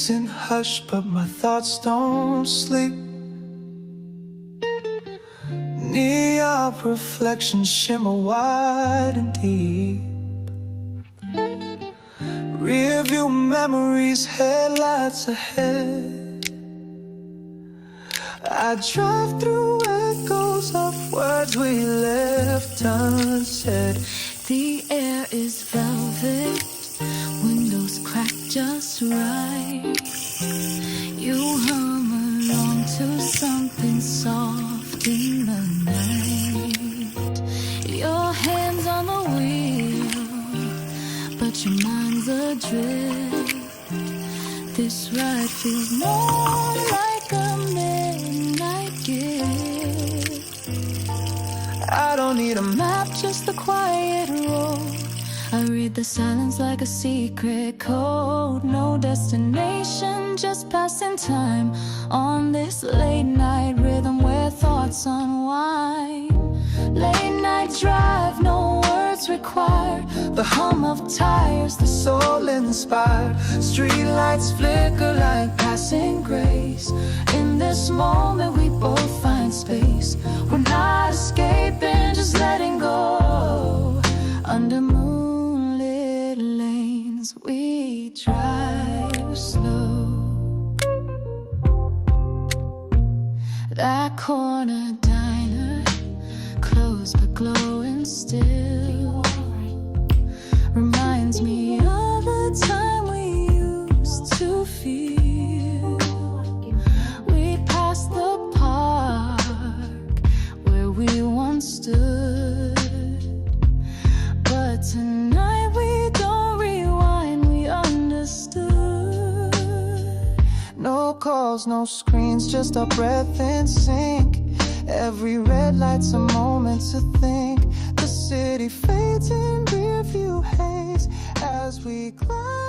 days in hush, but my thoughts don't sleep. Neon reflections shimmer wide and deep. Rearview memories, headlights ahead. I drive through echoes of words we left unsaid. The air is velvet, windows crack just right. You hum along to something soft in the night. Your hands on the wheel, but your mind's adrift. This ride feels more like a midnight gift. I don't need a Map, just a quiet road. I read the silence like a secret code. No destination, just passing time on this late night rhythm where thoughts unwind. Late night drive, no words required. The hum of tires, the soul inspired. Streetlights flicker like passing grace. In this moment we both find space. We're not escaping, just letting go. Under moonlit lanes we drive slow. That corner diner, closed but glowing still, reminds me of the time we used to feel. We passed the park where we once stood, but tonight we don't rewind, we understood. No calls, no screens, just our breath in sync. Every red light's a moment to think. The city fades in rearview haze as we glide.